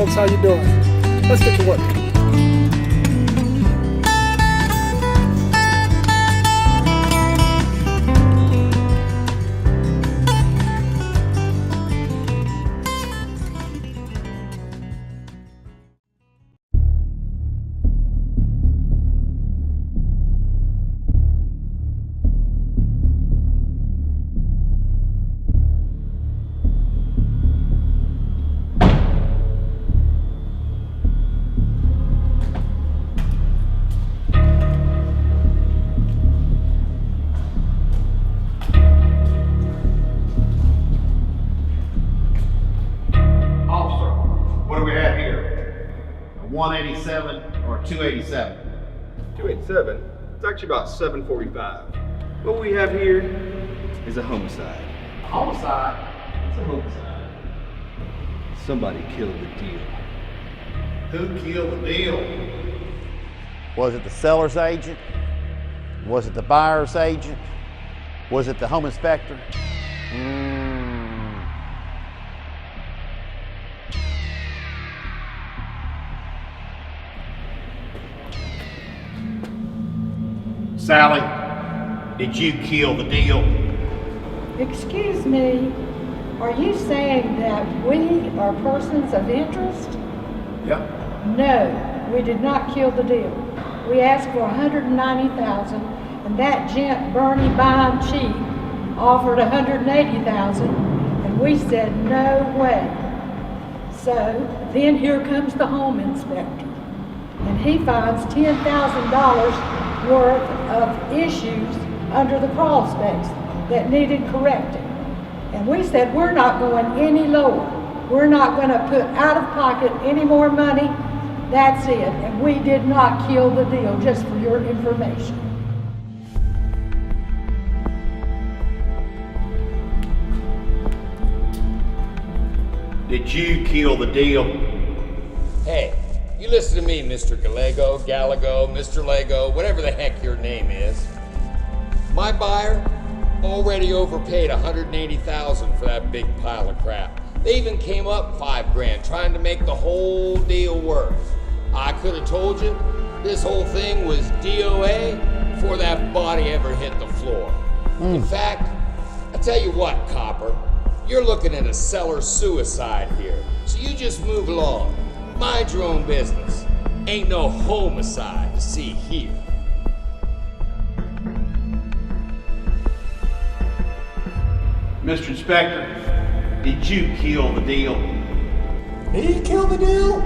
folks. How you doing? Let's get to work. Officer, what do we have here? A 187 or 287? 287? It's actually about 745. What we have here is a homicide. Homicide? It's a homicide. Somebody killed the deal. Who killed the deal? Was it the seller's agent? Was it the buyer's agent? Was it the home inspector? Sally, did you kill the deal? Excuse me, are you saying that we are persons of interest? Yep. No, we did not kill the deal. We asked for $190,000, and that gent, Bernie Bowman Chief, offered $180,000, and we said no way. So then here comes the home inspector, and he finds $10,000 worth of issues under the crawl space that needed correcting. And we said, we're not going any lower. We're not going to put out of pocket any more money. That's it. And we did not kill the deal, just for your information. Did you kill the deal? Hey, you listen to me, Mr. Gallego, Mr. Lego, whatever the heck your name is. My buyer already overpaid $180,000 for that big pile of crap. They even came up $5,000 trying to make the whole deal work. I could have told you this whole thing was DOA before that body ever hit the floor. In fact, I tell you what, Copper, you're looking at a seller suicide here. So you just move along. Mind your own business. Ain't no homicide to see here. Mr. Inspector, did you kill the deal? He killed the deal?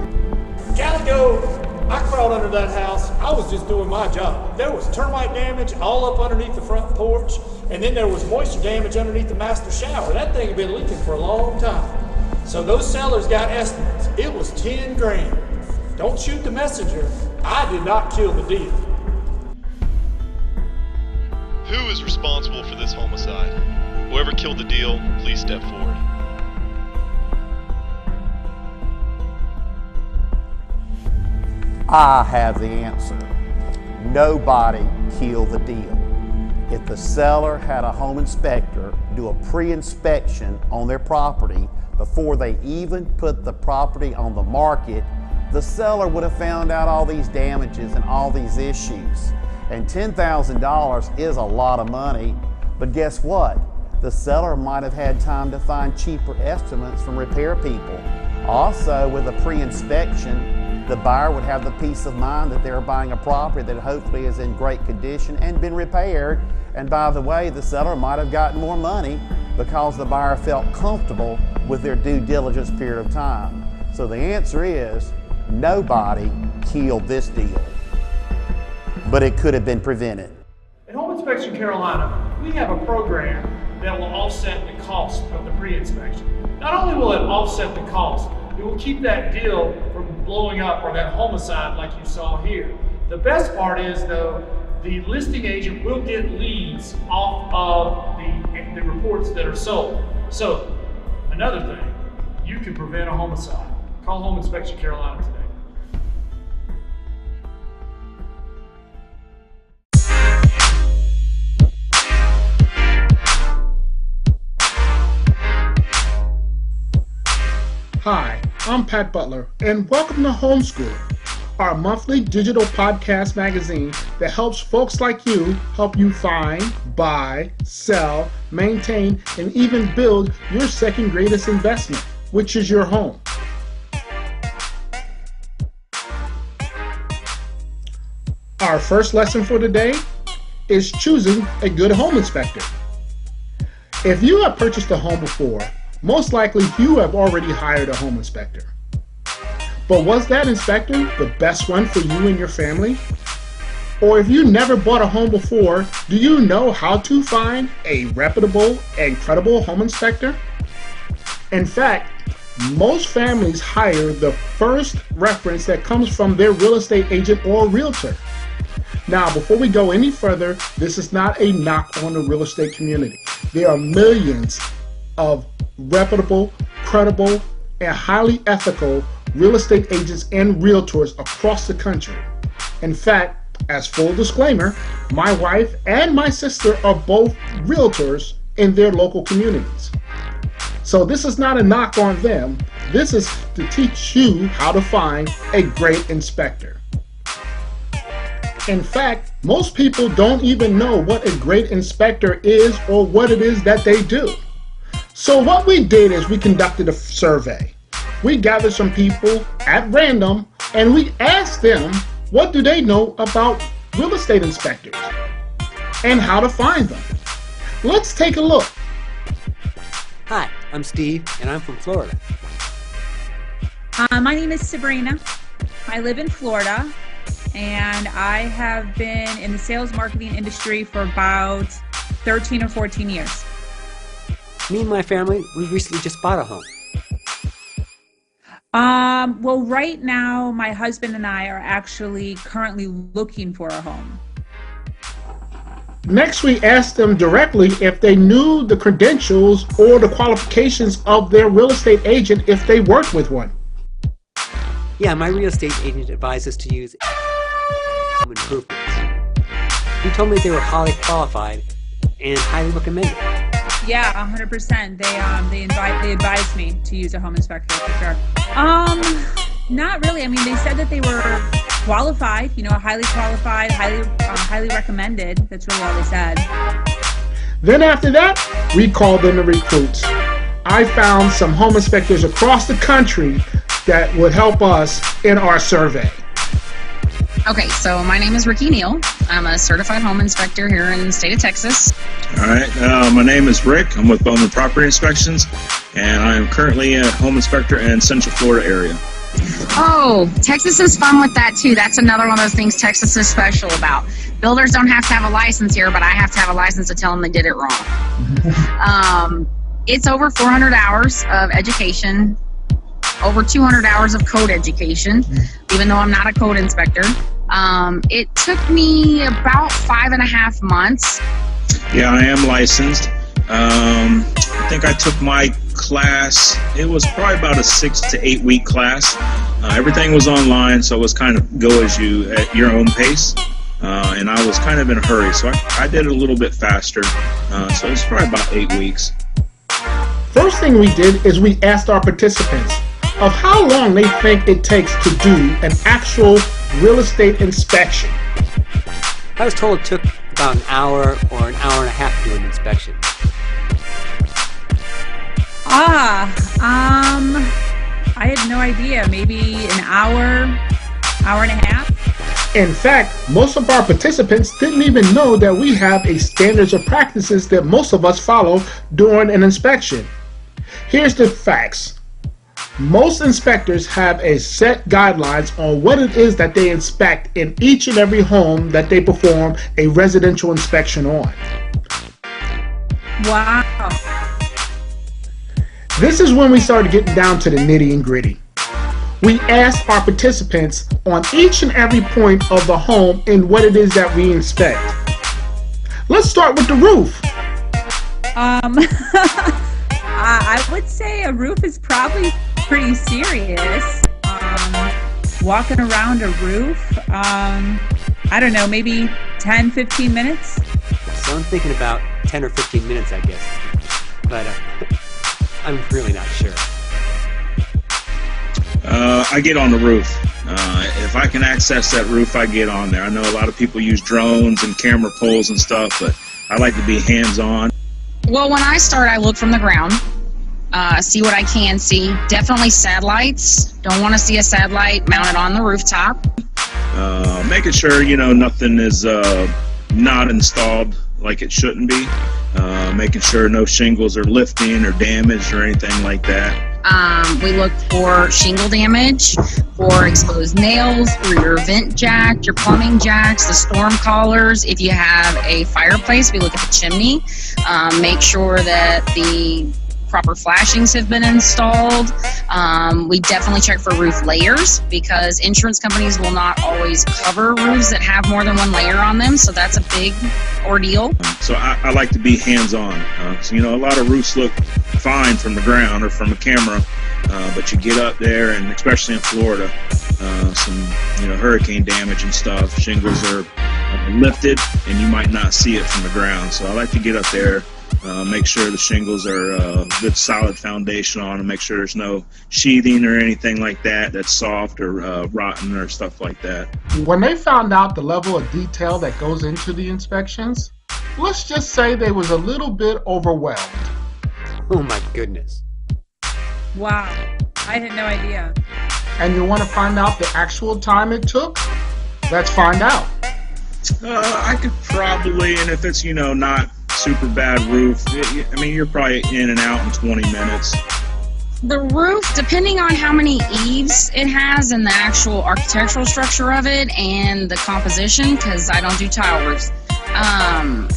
Gallego, I crawled under that house. I was just doing my job. There was termite damage all up underneath the front porch, and then there was moisture damage underneath the master shower. That thing had been leaking for a long time. So those sellers got estimates. It was $10,000. Don't shoot the messenger. I did not kill the deal. Who is responsible for this homicide? Whoever killed the deal, please step forward. I have the answer. Nobody killed the deal. If the seller had a home inspector do a pre-inspection on their property before they even put the property on the market, the seller would have found out all these damages and all these issues. And $10,000 is a lot of money, but guess what? The seller might have had time to find cheaper estimates from repair people. Also, with a pre-inspection, the buyer would have the peace of mind that they're buying a property that hopefully is in great condition and been repaired. And by the way, the seller might have gotten more money because the buyer felt comfortable with their due diligence period of time. So the answer is, nobody killed this deal, but it could have been prevented. At Home Inspection Carolina, we have a program that will offset the cost of the pre-inspection. Not only will it offset the cost, it will keep that deal from blowing up or that homicide like you saw here. The best part is, though, the listing agent will get leads off of the reports that are sold. So, another thing, you can prevent a homicide. Call Home Inspection Carolina today. Hi, I'm Pat Butler, and welcome to Homeschooling, our monthly digital podcast magazine that helps folks like you help you find, buy, sell, maintain, and even build your second greatest investment, which is your home. Our first lesson for today is choosing a good home inspector. If you have purchased a home before, most likely you have already hired a home inspector. But was that inspector the best one for you and your family? Or if you never bought a home before, do you know how to find a reputable and credible home inspector? In fact, most families hire the first reference that comes from their real estate agent or realtor. Now, before we go any further, this is not a knock on the real estate community. There are millions of reputable, credible, and highly ethical real estate agents and realtors across the country. In fact, as full disclaimer, my wife and my sister are both realtors in their local communities. So this is not a knock on them. This is to teach you how to find a great inspector. In fact, most people don't even know what a great inspector is or what it is that they do. So what we did is we conducted a survey. We gathered some people at random and we asked them what do they know about real estate inspectors and how to find them. Let's take a look. Hi, I'm Steve and I'm from Florida. My name is Sabrina. I live in Florida and I have been in the sales marketing industry for about 13 or 14 years. Me and my family, we recently just bought a home. Well, right now, my husband and I are actually currently looking for a home. Next, we asked them directly if they knew the credentials or the qualifications of their real estate agent if they worked with one. Yeah, my real estate agent advised us to use home improvements. He told me they were highly qualified and highly recommended. Yeah, 100%. They advised me to use a home inspector for sure. Not really. I mean, they said that they were qualified, highly qualified, highly recommended. That's really all they said. Then after that, we called in the recruits. I found some home inspectors across the country that would help us in our survey. Okay, so my name is Rikki Neel. I'm a certified home inspector here in the state of Texas. All right, my name is Rick. I'm with Bowman Property Inspections, and I am currently a home inspector in Central Florida area. Oh, Texas is fun with that too. That's another one of those things Texas is special about. Builders don't have to have a license here, but I have to have a license to tell them they did it wrong. It's over 400 hours of education, over 200 hours of code education, even though I'm not a code inspector. It took me about 5.5 months. Yeah, I am licensed. I think I took my class, it was probably about a 6 to 8 week class. Everything was online, so it was kind of go as you at your own pace. And I was kind of in a hurry, so I did it a little bit faster. So it was probably about 8 weeks. First thing we did is we asked our participants of how long they think it takes to do an actual real estate inspection. I was told it took about an hour or an hour and a half to do an inspection. I had no idea. Maybe an hour and a half. In fact, most of our participants didn't even know that we have a standards of practices that most of us follow during an inspection. Here's the facts. Most inspectors have a set guidelines on what it is that they inspect in each and every home that they perform a residential inspection on. Wow. This is when we started getting down to the nitty and gritty. We asked our participants on each and every point of the home and what it is that we inspect. Let's start with the roof. I would say a roof is probably pretty serious. Walking around a roof, I don't know, maybe 10, 15 minutes? So I'm thinking about 10 or 15 minutes, I guess. But I'm really not sure. I get on the roof. If I can access that roof, I get on there. I know a lot of people use drones and camera poles and stuff, but I like to be hands-on. Well, when I start, I look from the ground, see what I can see. Definitely satellites. Don't want to see a satellite mounted on the rooftop. Making sure, nothing is not installed like it shouldn't be. Making sure no shingles are lifting or damaged or anything like that. We look for shingle damage, for exposed nails, for your vent jack, your plumbing jacks, the storm collars. If you have a fireplace, we look at the chimney. Make sure that the proper flashings have been installed. We definitely check for roof layers because insurance companies will not always cover roofs that have more than one layer on them, so that's a big ordeal. So I like to be hands-on. So, a lot of roofs look fine from the ground or from a camera, but you get up there, and especially in Florida, some hurricane damage and stuff, shingles are lifted and you might not see it from the ground. So I like to get up there, make sure the shingles are a good solid foundation on them, make sure there's no sheathing or anything like that that's soft or rotten or stuff like that. When they found out the level of detail that goes into the inspections, let's just say they was a little bit overwhelmed. Oh my goodness. Wow, I had no idea. And you want to find out the actual time it took? Let's find out. I could probably, and if it's, not super bad roof, you're probably in and out in 20 minutes. The roof, depending on how many eaves it has and the actual architectural structure of it and the composition, because I don't do tile roofs,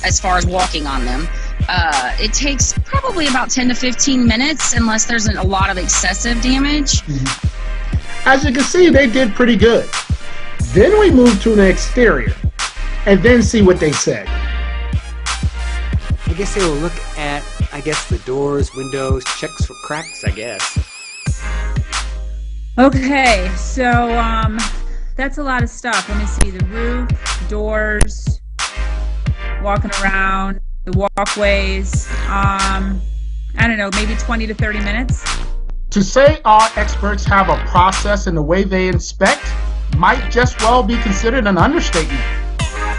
as far as walking on them, it takes probably about 10 to 15 minutes unless there's a lot of excessive damage. As you can see, they did pretty good. Then we moved to the exterior and then see what they said. I guess they will look at, the doors, windows, checks for cracks, I guess. Okay, so that's a lot of stuff. Let me see, the roof, doors, walking around, the walkways, I don't know, maybe 20 to 30 minutes. To say our experts have a process in the way they inspect might just well be considered an understatement.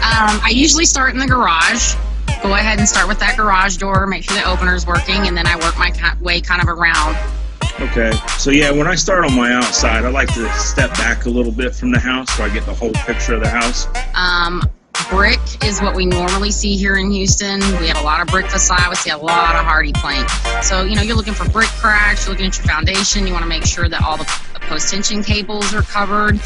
I usually start in the garage. Go ahead and start with that garage door, make sure the opener's working, and then I work my way kind of around. Okay, so yeah, when I start on my outside, I like to step back a little bit from the house so I get the whole picture of the house. Brick is what we normally see here in Houston. We have a lot of brick facade. We see a lot of hardy plank. So, you're looking for brick cracks, you're looking at your foundation. You want to make sure that all the post-tension cables are covered.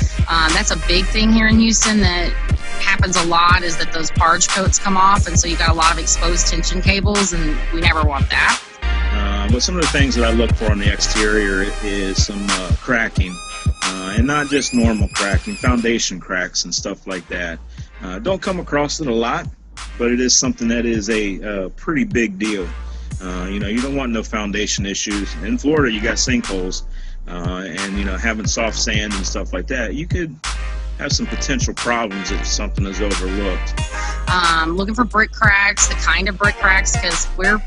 That's a big thing here in Houston that happens a lot, is that those barge coats come off, and so you got a lot of exposed tension cables, and we never want that. But some of the things that I look for on the exterior is some cracking, and not just normal cracking, foundation cracks and stuff like that. Don't come across it a lot, but it is something that is a pretty big deal. You don't want no foundation issues. In Florida, you got sinkholes, and having soft sand and stuff like that, you could have some potential problems if something is overlooked. Looking for brick cracks, the kind of brick cracks, because we're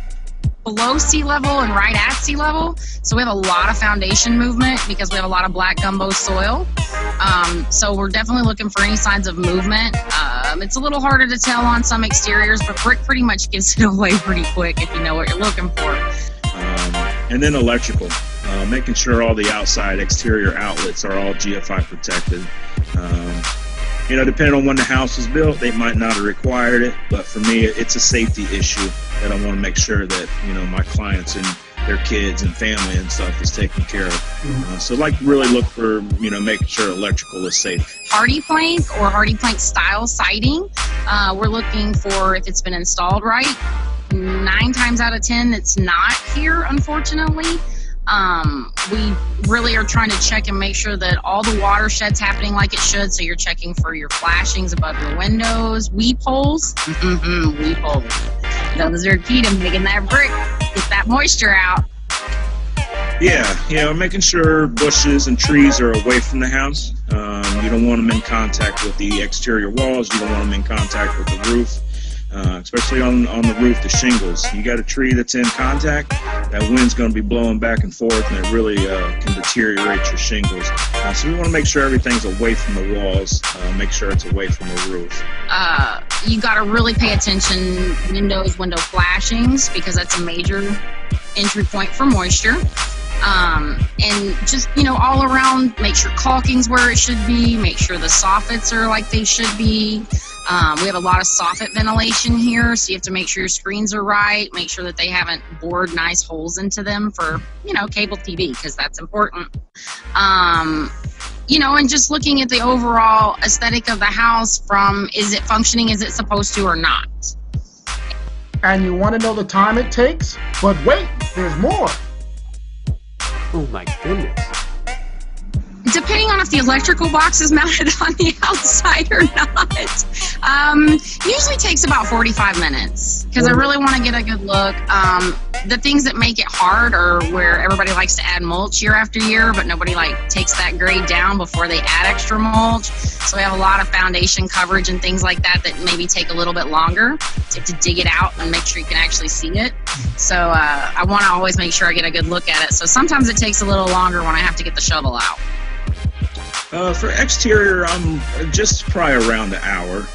below sea level and right at sea level, so we have a lot of foundation movement because we have a lot of black gumbo soil. So we're definitely looking for any signs of movement. It's a little harder to tell on some exteriors, but brick pretty much gives it away pretty quick if you know what you're looking for. And then electrical, making sure all the outside exterior outlets are all GFI protected. Depending on when the house was built, they might not have required it, but for me, it's a safety issue that I want to make sure that, my clients and their kids and family and stuff is taken care of. So really look for, making sure electrical is safe. Hardy plank or hardy plank style siding, we're looking for if it's been installed right. 9 times out of 10, it's not here, unfortunately. We really are trying to check and make sure that all the watershed's happening like it should. So you're checking for your flashings above your windows, weep holes. Weep holes. Those are key to making that brick get that moisture out. Yeah, making sure bushes and trees are away from the house. You don't want them in contact with the exterior walls. You don't want them in contact with the roof. especially on the roof, the shingles. You got a tree that's in contact, that wind's going to be blowing back and forth, and it really can deteriorate your shingles. So we want to make sure everything's away from the walls, make sure it's away from the roof. You got to really pay attention window flashings, because that's a major entry point for moisture. And just, all around, make sure caulking's where it should be, make sure the soffits are like they should be. We have a lot of soffit ventilation here, so you have to make sure your screens are right, make sure that they haven't bored nice holes into them for, cable TV, because that's important. And just looking at the overall aesthetic of the house from, is it functioning, is it supposed to or not? And you want to know the time it takes? But wait, there's more. Oh my goodness. Depending on if the electrical box is mounted on the outside or not. Usually takes about 45 minutes, because I really want to get a good look. The things that make it hard are where everybody likes to add mulch year after year, but nobody takes that grade down before they add extra mulch. So we have a lot of foundation coverage and things like that maybe take a little bit longer. So you have to dig it out and make sure you can actually see it. So I want to always make sure I get a good look at it. So sometimes it takes a little longer when I have to get the shovel out. For exterior, I'm just probably around an hour.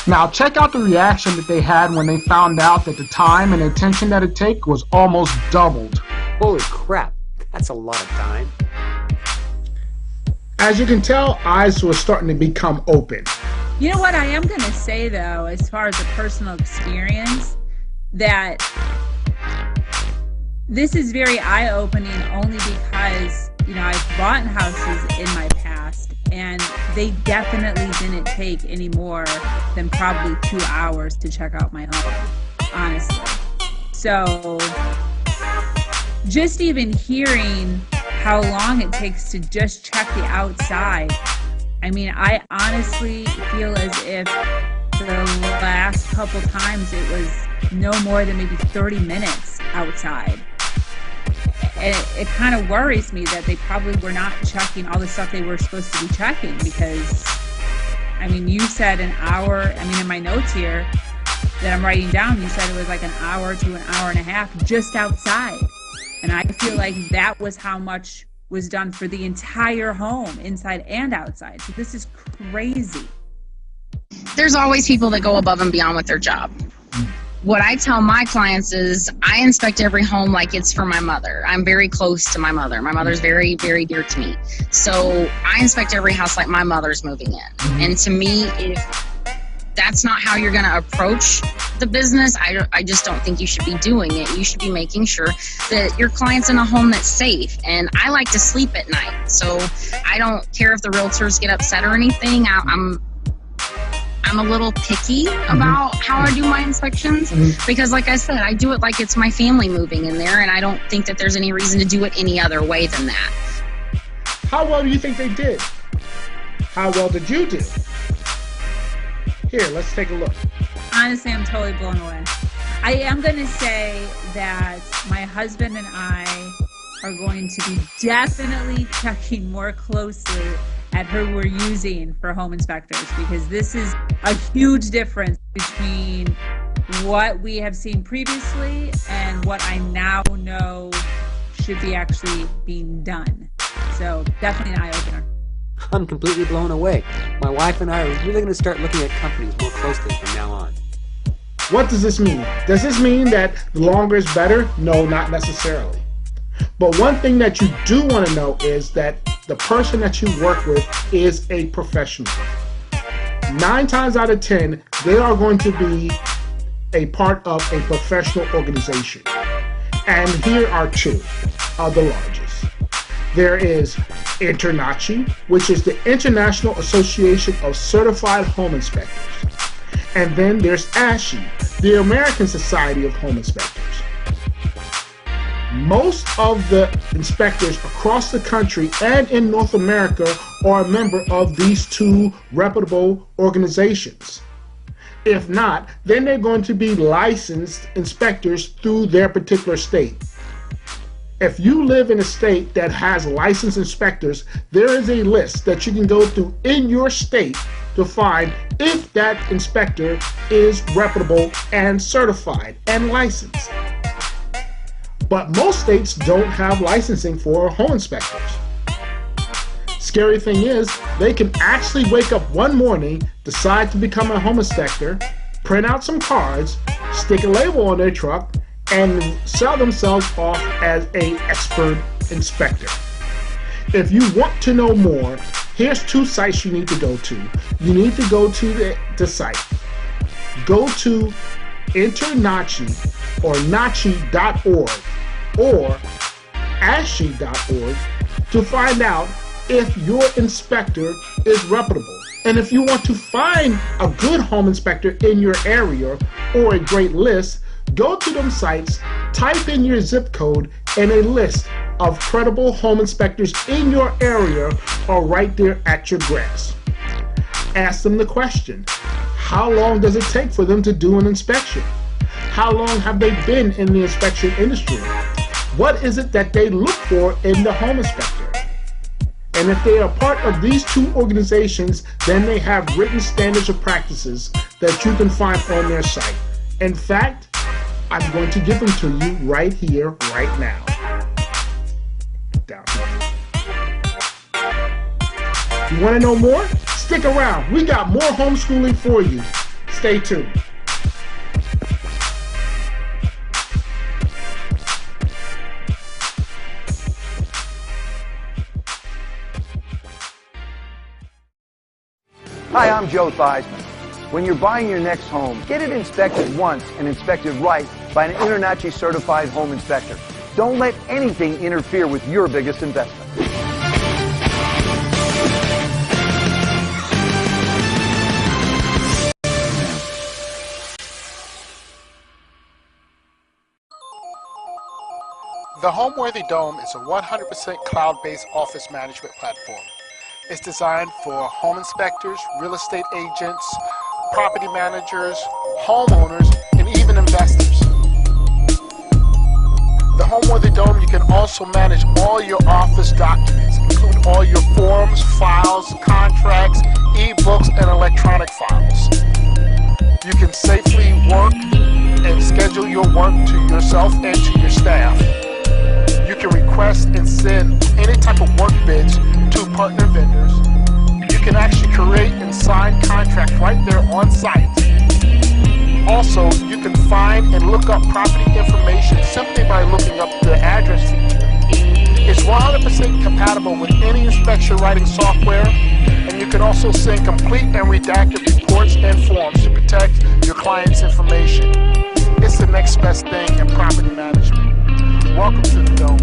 Now check out the reaction that they had when they found out that the time and attention that it takes was almost doubled. Holy crap, that's a lot of time. As you can tell, eyes were starting to become open. You know what I am going to say, though, as far as a personal experience, that this is very eye-opening only because, I've bought houses in my past, and they definitely didn't take any more than probably 2 hours to check out my home, honestly. So just even hearing how long it takes to just check the outside, I honestly feel as if the last couple times it was no more than maybe 30 minutes outside. And it kind of worries me that they probably were not checking all the stuff they were supposed to be checking, because, you said an hour, in my notes here that I'm writing down, you said it was like an hour to an hour and a half just outside. And I feel like that was how much was done for the entire home, inside and outside. So this is crazy. There's always people that go above and beyond with their job. What I tell my clients is I inspect every home like it's for my mother. I'm very close to my mother. My mother's very, very dear to me. So I inspect every house like my mother's moving in. And to me, if that's not how you're going to approach the business, I just don't think you should be doing it. You should be making sure that your client's in a home that's safe. And I like to sleep at night. So I don't care if the realtors get upset or anything. I'm a little picky about how I do my inspections, because like I said, I do it like it's my family moving in there, and I don't think that there's any reason to do it any other way than that. How well do you think they did? How well did you do? Here, let's take a look. Honestly, I'm totally blown away. I am going to say that my husband and I are going to be definitely checking more closely at who we're using for home inspectors, because this is a huge difference between what we have seen previously and what I now know should be actually being done. So definitely an eye-opener. I'm completely blown away. My wife and I are really going to start looking at companies more closely from now on. What does this mean? Does this mean that the longer is better? No, not necessarily. But one thing that you do want to know is that the person that you work with is a professional. 9 times out of 10, they are going to be a part of a professional organization. And here are 2 of the largest. There is InterNACHI, which is the International Association of Certified Home Inspectors. And then there's ASHI, the American Society of Home Inspectors. Most of the inspectors across the country and in North America are a member of these 2 reputable organizations. If not, then they're going to be licensed inspectors through their particular state. If you live in a state that has licensed inspectors, there is a list that you can go through in your state to find if that inspector is reputable and certified and licensed. But most states don't have licensing for home inspectors. Scary thing is, they can actually wake up one morning, decide to become a home inspector, print out some cards, stick a label on their truck, and sell themselves off as an expert inspector. If you want to know more, here's 2 sites you need to go to. You need to go to the site. Go to InterNACHI or NACHI.org or ASHI.org to find out if your inspector is reputable. And if you want to find a good home inspector in your area or a great list, go to them sites, type in your zip code, and a list of credible home inspectors in your area are right there at your grasp. Ask them the question, how long does it take for them to do an inspection? How long have they been in the inspection industry? What is it that they look for in the home inspector? And if they are part of these 2 organizations, then they have written standards of practices that you can find on their site. In fact, I'm going to give them to you right here, right now. Down here. You want to know more? Stick around. We got more homeschooling for you. Stay tuned. Hi, I'm Joe Theismann. When you're buying your next home, get it inspected once and inspected right by an InterNACHI certified home inspector. Don't let anything interfere with your biggest investment. The HomeWorthy Dome is a 100% cloud-based office management platform. It's designed for home inspectors, real estate agents, property managers, homeowners, and even investors. The HomeWorthy Dome, you can also manage all your office documents, including all your forms, files, contracts, e-books, and electronic files. You can safely work and schedule your work to yourself and to your staff. You can request and send any type of work bids to partner vendors. You can actually create and sign contracts right there on site. Also, you can find and look up property information simply by looking up the address feature. It's 100% compatible with any inspection writing software, and you can also send complete and redacted reports and forms to protect your client's information. It's the next best thing in property management. Welcome to the Dome.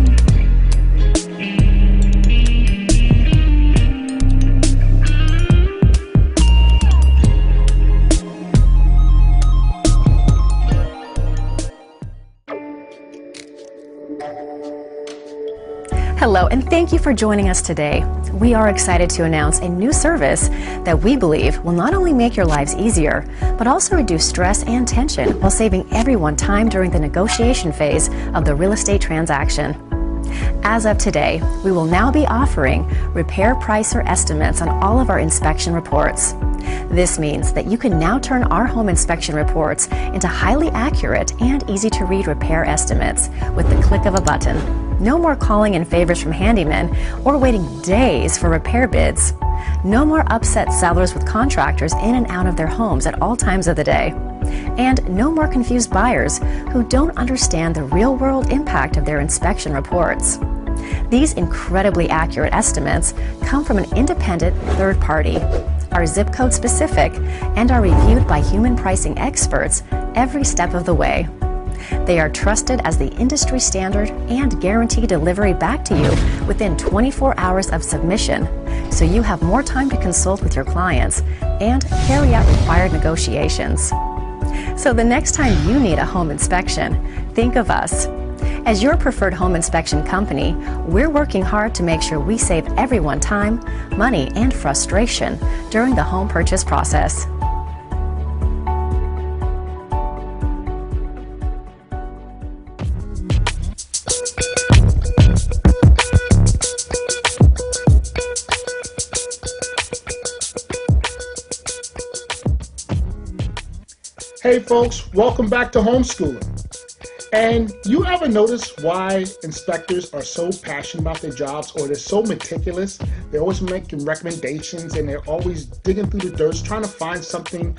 Hello, and thank you for joining us today. We are excited to announce a new service that we believe will not only make your lives easier, but also reduce stress and tension while saving everyone time during the negotiation phase of the real estate transaction. As of today, we will now be offering repair price or estimates on all of our inspection reports. This means that you can now turn our home inspection reports into highly accurate and easy to read repair estimates with the click of a button. No more calling in favors from handymen or waiting days for repair bids. No more upset sellers with contractors in and out of their homes at all times of the day. And no more confused buyers who don't understand the real-world impact of their inspection reports. These incredibly accurate estimates come from an independent third party, are zip code specific, and are reviewed by human pricing experts every step of the way. They are trusted as the industry standard and guarantee delivery back to you within 24 hours of submission, so you have more time to consult with your clients and carry out required negotiations. So the next time you need a home inspection, think of us. As your preferred home inspection company, we're working hard to make sure we save everyone time, money, and frustration during the home purchase process. Hey folks, welcome back to Homeschooling. And you ever notice why inspectors are so passionate about their jobs, or they're so meticulous? They're always making recommendations and they're always digging through the dirt, trying to find something.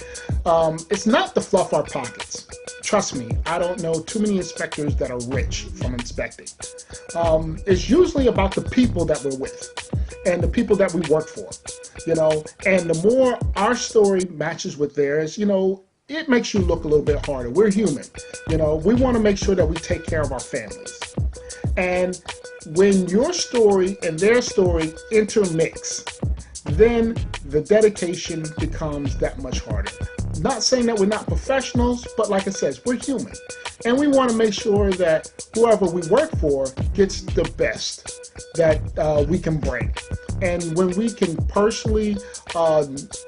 It's not to fluff our pockets. Trust me, I don't know too many inspectors that are rich from inspecting. It's usually about the people that we're with and the people that we work for, and the more our story matches with theirs, it makes you look a little bit harder. We're human. We want to make sure that we take care of our families. And when your story and their story intermix, then the dedication becomes that much harder. Not saying that we're not professionals, but like I said, we're human. And we want to make sure that whoever we work for gets the best that we can bring. And when we can personally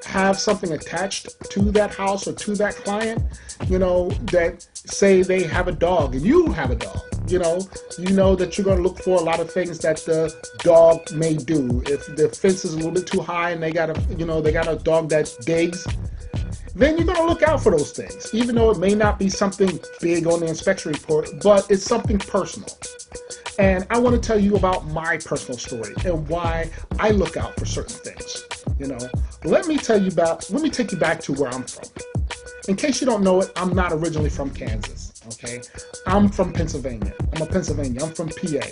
have something attached to that house or to that client, that say they have a dog and you have a dog, you know that you're going to look for a lot of things that the dog may do. If the fence is a little bit too high and they got a dog that digs, then you're going to look out for those things, even though it may not be something big on the inspection report, but it's something personal. And I want to tell you about my personal story and why I look out for certain things. Let me take you back to where I'm from. In case you don't know it, I'm not originally from Kansas, okay? I'm from Pennsylvania. I'm from PA.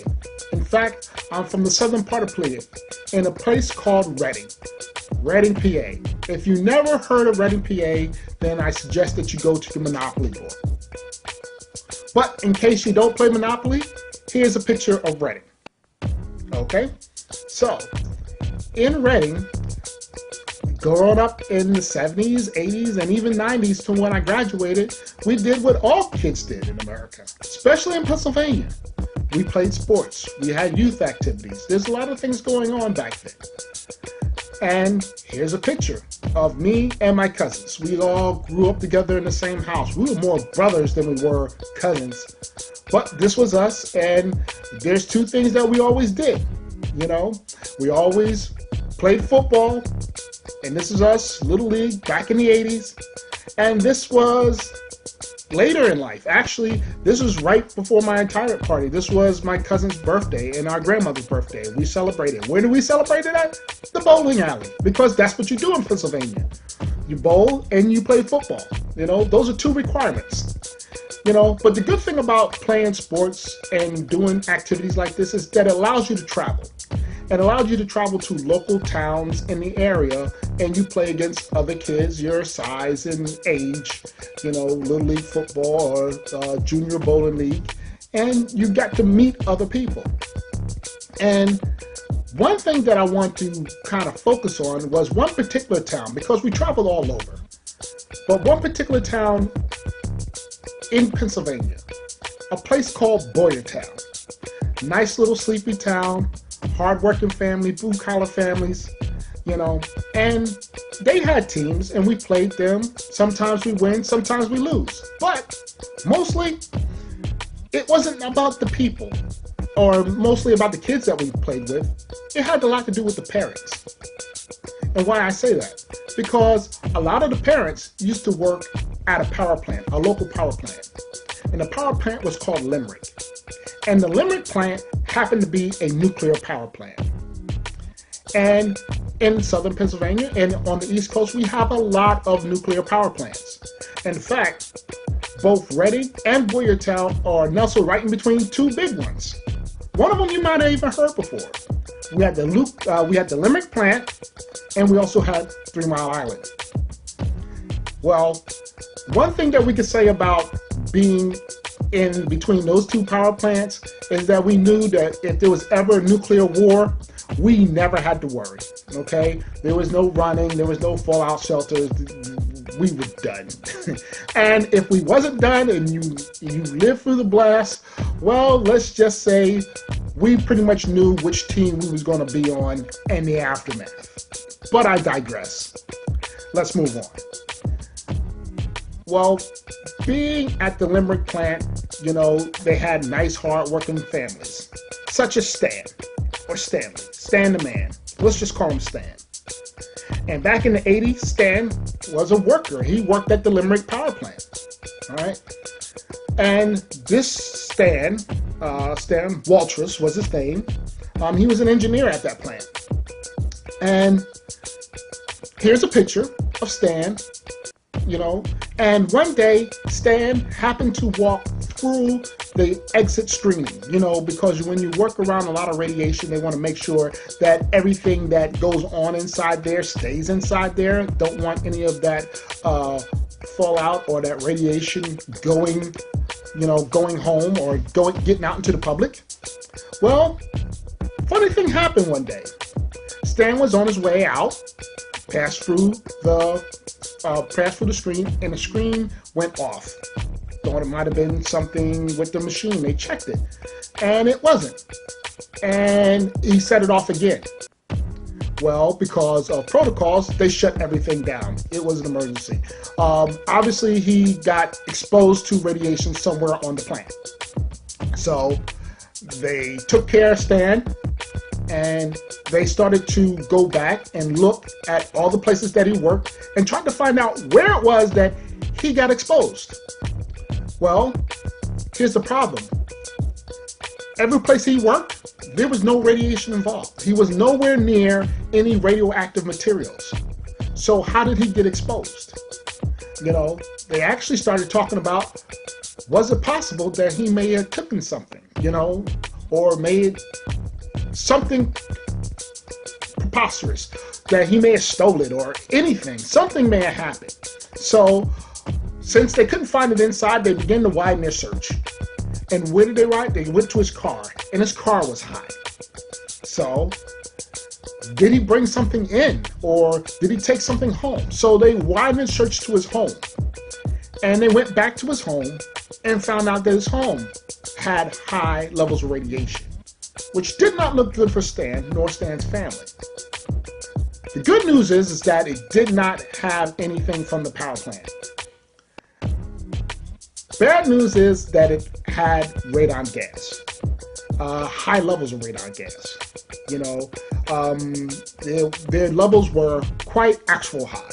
In fact, I'm from the southern part of PA, in a place called Reading, PA. If you never heard of Reading, PA, then I suggest that you go to the Monopoly board. But in case you don't play Monopoly, here's a picture of Reading. Okay? So, in Reading, growing up in the 70s, 80s, and even 90s to when I graduated, we did what all kids did in America, especially in Pennsylvania. We played sports. We had youth activities. There's a lot of things going on back then. And here's a picture of me and my cousins. We all grew up together in the same house. We were more brothers than we were cousins. But this was us, and there's two things that we always did. We always played football, and this is us, Little League, back in the 80s. And this was later in life. Actually, this was right before my retirement party. This was my cousin's birthday and our grandmother's birthday. We celebrated. Where do we celebrate it at? The bowling alley, because that's what you do in Pennsylvania. You bowl and you play football. Those are two requirements. But the good thing about playing sports and doing activities like this is that it allows you to travel. It allows you to travel to local towns in the area, and you play against other kids your size and age, Little League football or Junior Bowling League, and you got to meet other people. And one thing that I want to kind of focus on was one particular town, because we traveled all over, but one particular town in Pennsylvania, a place called Boyertown. Nice little sleepy town, hard-working family, blue-collar families, and they had teams and we played them. Sometimes we win, sometimes we lose. But mostly, it wasn't about the people or mostly about the kids that we played with. It had a lot to do with the parents. And why I say that? Because a lot of the parents used to work at a power plant, a local power plant. And the power plant was called Limerick. And the Limerick plant happened to be a nuclear power plant. And in southern Pennsylvania and on the East Coast, we have a lot of nuclear power plants. In fact, both Reading and Boyertown are nestled right in between two big ones. One of them you might have even heard before. We had the Limerick plant, and we also had 3 Mile Island. Well, one thing that we could say about being in between those two power plants is that we knew that if there was ever a nuclear war, we never had to worry, okay? There was no running, there was no fallout shelters, we were done. And if we wasn't done and you lived through the blast, well, let's just say we pretty much knew which team we was going to be on in the aftermath. But I digress. Let's move on. Well, being at the Limerick plant, they had nice, hard-working families, such as Stan, or Stanley, Stan the man. Let's just call him Stan. And back in the 80s, Stan was a worker. He worked at the Limerick power plant. All right. And this Stan Waltrus was his name. He was an engineer at that plant. And here's a picture of Stan, and one day Stan happened to walk through the exit screening, because when you work around a lot of radiation, they want to make sure that everything that goes on inside there stays inside there. Don't want any of that fallout or that radiation going home or getting out into the public. Well, funny thing happened one day. Stan was on his way out, passed through the screen, and the screen went off. Thought it might have been something with the machine. They checked it, and it wasn't. And he set it off again. Well, because of protocols, they shut everything down. It was an emergency. Obviously, he got exposed to radiation somewhere on the plant. So they took care of Stan, and they started to go back and look at all the places that he worked and tried to find out where it was that he got exposed. Well, here's the problem. Every place he worked, there was no radiation involved. He was nowhere near any radioactive materials. So how did he get exposed? They actually started talking about, was it possible that he may have taken something, or made something preposterous, that he may have stolen it or anything. Something may have happened. So since they couldn't find it inside, they began to widen their search. And where did they ride? They went to his car, and his car was high. So did he bring something in, or did he take something home? So they widened their search to his home. And they went back to his home and found out that his home had high levels of radiation, which did not look good for Stan nor Stan's family. The good news is that it did not have anything from the power plant. Bad news is that it had radon gas, high levels of radon gas. Their levels were quite actual high.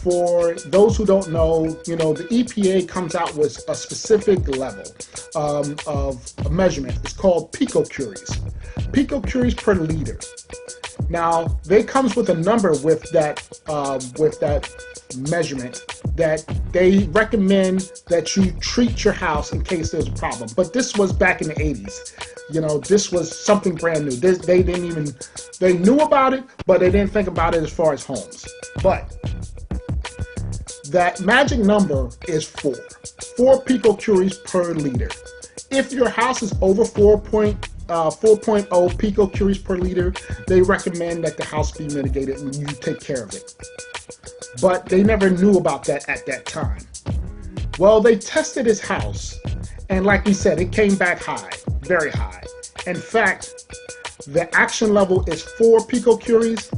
For those who don't know, the EPA comes out with a specific level of a measurement. It's called picocuries. Picocuries per liter. Now, they comes with a number with that measurement that they recommend that you treat your house in case there's a problem. But this was back in the 80s. This was something brand new. They knew about it, but they didn't think about it as far as homes. But that magic number is 4 picocuries per liter. If your house is over 4.0 picocuries per liter, they recommend that the house be mitigated and you take care of it. But they never knew about that at that time. Well, they tested his house, and like we said, it came back high, very high. In fact, the action level is 4 picocuries.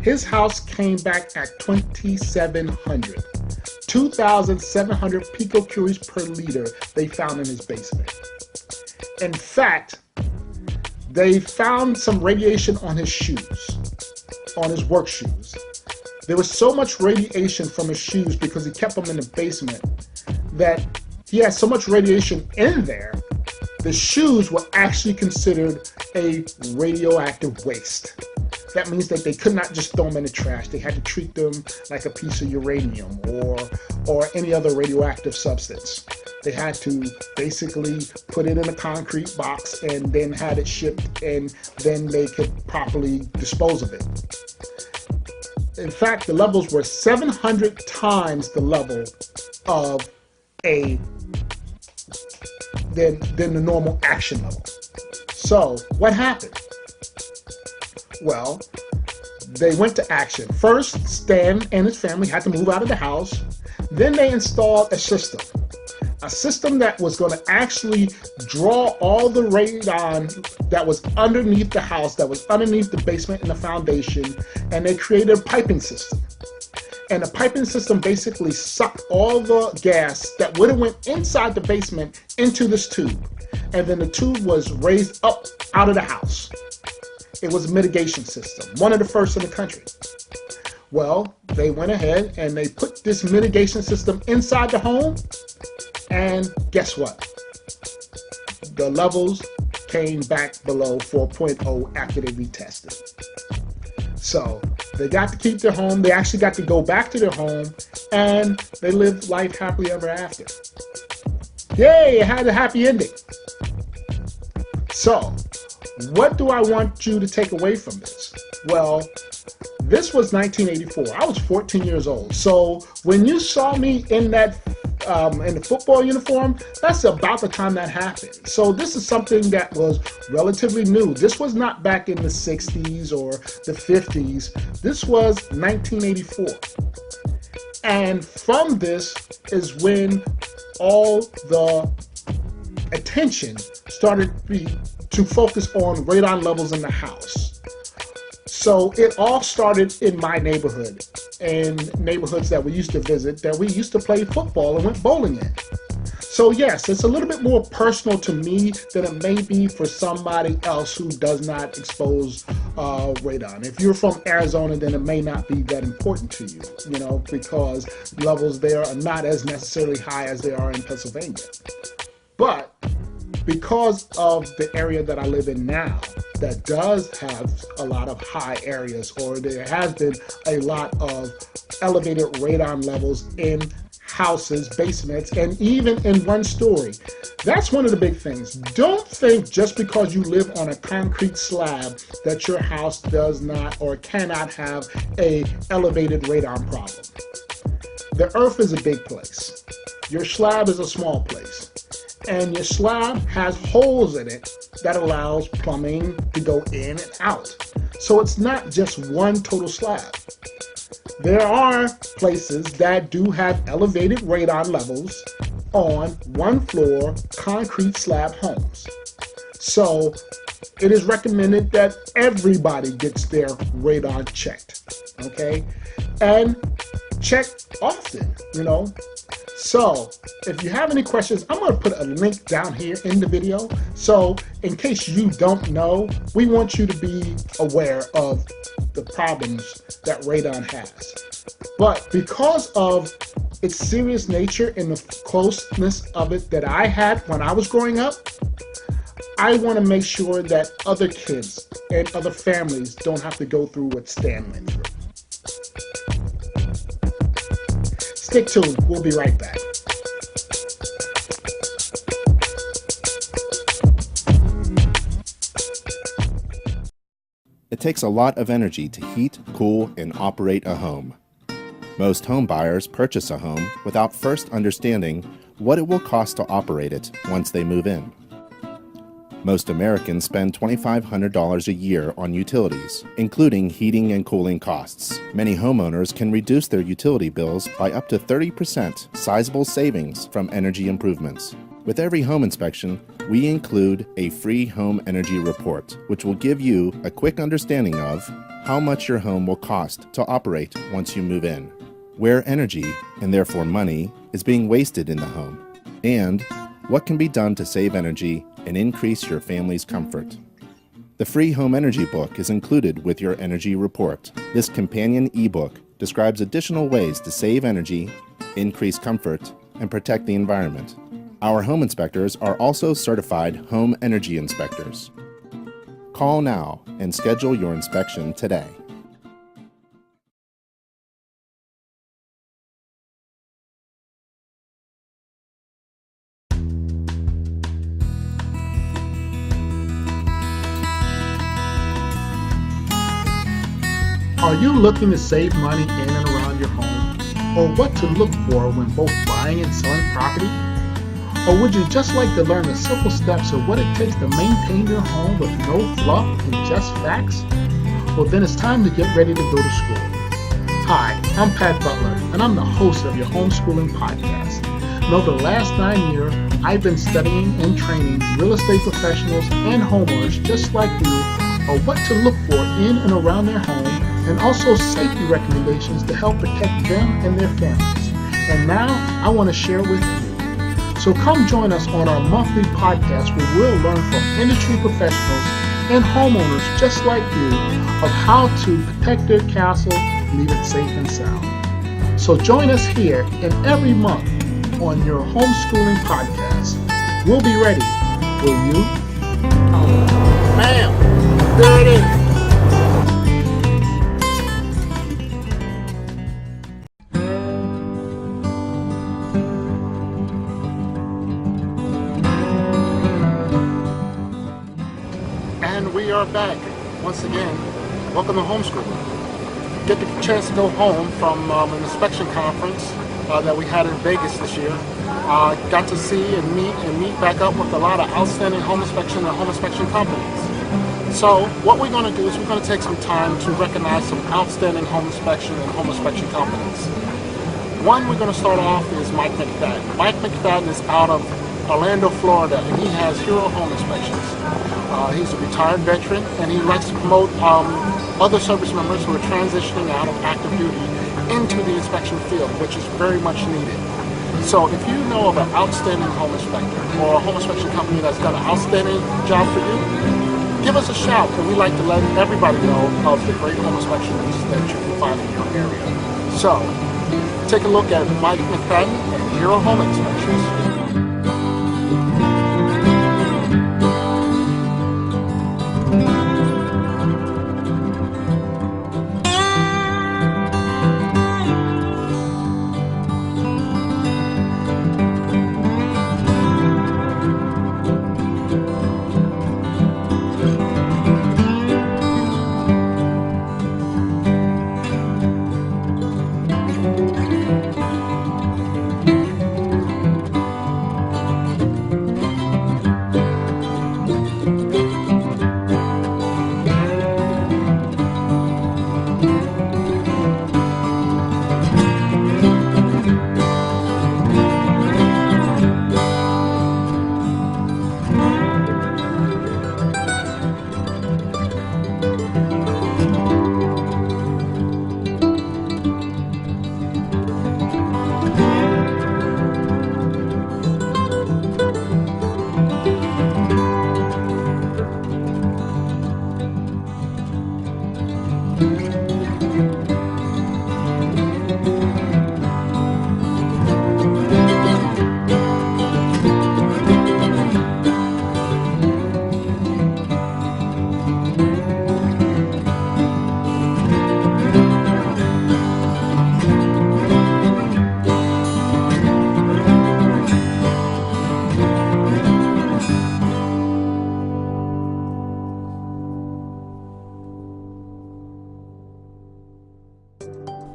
His house came back at 2,700. 2,700 picocuries per liter they found in his basement. In fact, they found some radiation on his shoes, on his work shoes. There was so much radiation from his shoes because he kept them in the basement that he had so much radiation in there, the shoes were actually considered a radioactive waste. That means that they could not just throw them in the trash. They had to treat them like a piece of uranium or any other radioactive substance. They had to basically put it in a concrete box and then had it shipped, and then they could properly dispose of it. In fact, the levels were 700 times the level of than the normal action level. So what happened? Well, they went to action. First, Stan and his family had to move out of the house. Then they installed a system that was going to actually draw all the radon that was underneath the house, that was underneath the basement and the foundation, and they created a piping system. And the piping system basically sucked all the gas that would have went inside the basement into this tube. And then the tube was raised up out of the house. It was a mitigation system, one of the first in the country. Well, they went ahead and they put this mitigation system inside the home, and guess what? The levels came back below 4.0 after they retested. So they got to keep their home. They actually got to go back to their home, and they lived life happily ever after. Yay, it had a happy ending. So, what do I want you to take away from this? Well, this was 1984. I was 14 years old. So when you saw me in that in the football uniform, that's about the time that happened. So this is something that was relatively new. This was not back in the 60s or the 50s. This was 1984. And from this is when all the attention started to focus on radon levels in the house. So it all started in my neighborhood, and neighborhoods that we used to visit, that we used to play football and went bowling in. So yes, it's a little bit more personal to me than it may be for somebody else who does not expose radon. If you're from Arizona, then it may not be that important to you, you know, because levels there are not as necessarily high as they are in Pennsylvania. But because of the area that I live in now, that does have a lot of high areas, or there has been a lot of elevated radon levels in houses, basements, and even in one story. That's one of the big things. Don't think just because you live on a concrete slab that your house does not or cannot have a elevated radon problem. The earth is a big place. Your slab is a small place. And your slab has holes in it that allows plumbing to go in and out. So it's not just one total slab. There are places that do have elevated radon levels on one floor concrete slab homes. So it is recommended that everybody gets their radon checked, okay? And checked often, you know? So, if you have any questions, I'm going to put a link down here in the video. So, in case you don't know, we want you to be aware of the problems that radon has. But because of its serious nature and the closeness of it that I had when I was growing up, I want to make sure that other kids and other families don't have to go through what Stan went through. Stick tuned, we'll be right back. It takes a lot of energy to heat, cool, and operate a home. Most home buyers purchase a home without first understanding what it will cost to operate it once they move in. Most Americans spend $2,500 a year on utilities, including heating and cooling costs. Many homeowners can reduce their utility bills by up to 30%, sizable savings from energy improvements. With every home inspection, we include a free home energy report, which will give you a quick understanding of how much your home will cost to operate once you move in, where energy, and therefore money, is being wasted in the home, and what can be done to save energy and increase your family's comfort. The free home energy book is included with your energy report. This companion ebook describes additional ways to save energy, increase comfort, and protect the environment. Our home inspectors are also certified home energy inspectors. Call now and schedule your inspection today. Are you looking to save money in and around your home? Or what to look for when both buying and selling property? Or would you just like to learn the simple steps of what it takes to maintain your home with no fluff and just facts? Well, then it's time to get ready to go to school. Hi, I'm Pat Butler, and I'm the host of your Homeschooling Podcast. And over the last 9 years, I've been studying and training real estate professionals and homeowners just like you on what to look for in and around their home, and also safety recommendations to help protect them and their families. And now I want to share with you. So come join us on our monthly podcast where we'll learn from industry professionals and homeowners just like you of how to protect their castle leave it safe and sound. So join us here and every month on your homeschooling podcast. We'll be ready. Will you? Bam! There it is. And we are back once again. Welcome to homeschooling. Get the chance to go home from an inspection conference that we had in Vegas this year. Got to see and meet back up with a lot of outstanding home inspection and home inspection companies. So what we're going to do is we're going to take some time to recognize some outstanding home inspection and home inspection companies. One we're going to start off is Mike McFadden. Mike McFadden is out of Orlando, Florida, and he has Hero Home Inspections. He's a retired veteran, and he likes to promote other service members who are transitioning out of active duty into the inspection field, which is very much needed. So if you know of an outstanding home inspector or a home inspection company that's done an outstanding job for you, give us a shout, and we like to let everybody know of the great home inspections that you can find in your area. So take a look at Mike McFadden and Hero Home Inspections.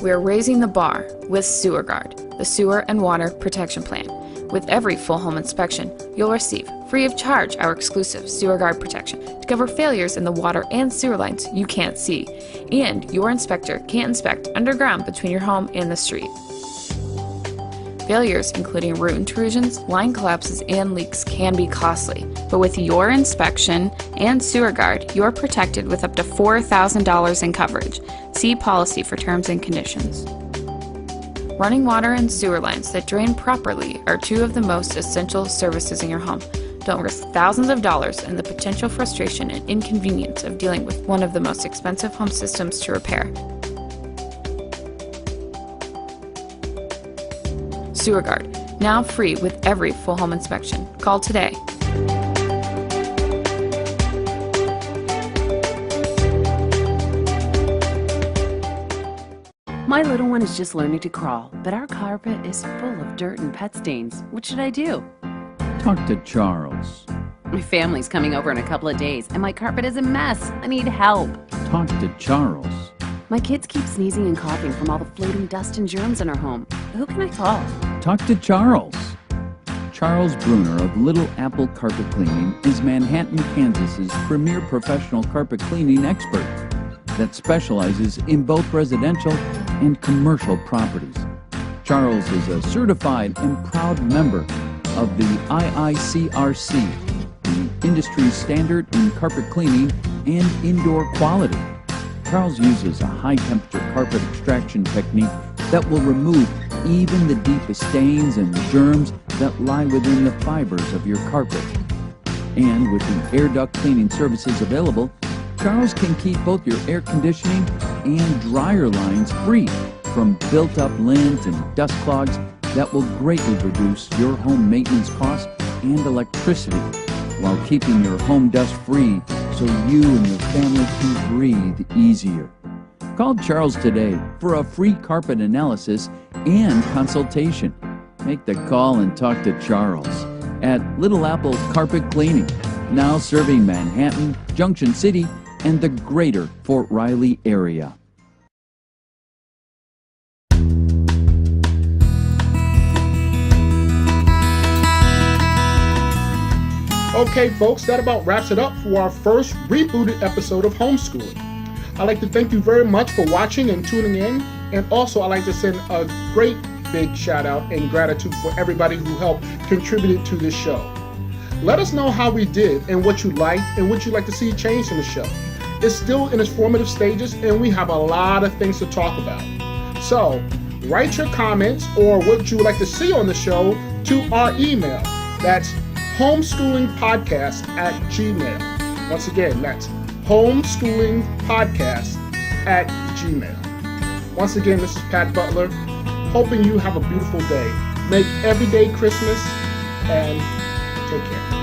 We are raising the bar with SewerGuard, the Sewer and Water Protection Plan. With every full home inspection, you'll receive, free of charge, our exclusive SewerGuard protection to cover failures in the water and sewer lines you can't see, and your inspector can't inspect underground between your home and the street. Failures, including root intrusions, line collapses, and leaks, can be costly. But with your inspection and SewerGuard, you're protected with up to $4,000 in coverage. See policy for terms and conditions. Running water and sewer lines that drain properly are two of the most essential services in your home. Don't risk thousands of dollars and the potential frustration and inconvenience of dealing with one of the most expensive home systems to repair. SewerGuard, now free with every full home inspection. Call today. My little one is just learning to crawl, but our carpet is full of dirt and pet stains. What should I do? Talk to Charles. My family's coming over in a couple of days, and my carpet is a mess. I need help. Talk to Charles. My kids keep sneezing and coughing from all the floating dust and germs in our home. Who can I call? Talk to Charles. Charles Bruner of Little Apple Carpet Cleaning is Manhattan, Kansas's premier professional carpet cleaning expert that specializes in both residential and commercial properties. Charles is a certified and proud member of the IICRC, the industry standard in carpet cleaning and indoor quality. Charles uses a high-temperature carpet extraction technique that will remove even the deepest stains and germs that lie within the fibers of your carpet. And with the air duct cleaning services available, Charles can keep both your air conditioning and dryer lines free from built-up lint and dust clogs that will greatly reduce your home maintenance costs and electricity while keeping your home dust-free so you and your family can breathe easier. Call Charles today for a free carpet analysis and consultation. Make the call and talk to Charles at Little Apple Carpet Cleaning, now serving Manhattan, Junction City, and the greater Fort Riley area. Okay, folks, that about wraps it up for our first rebooted episode of Homeschooling. I'd like to thank you very much for watching and tuning in, and also I'd like to send a great big shout out and gratitude for everybody who helped contribute to this show. Let us know how we did and what you liked and what you'd like to see changed in the show. It's still in its formative stages and we have a lot of things to talk about. So write your comments or what you would like to see on the show to our email. That's homeschoolinpodcast@gmail. Once again, that's homeschoolinpodcast@gmail. Once again, this is Pat Butler, hoping you have a beautiful day. Make every day Christmas, and take care.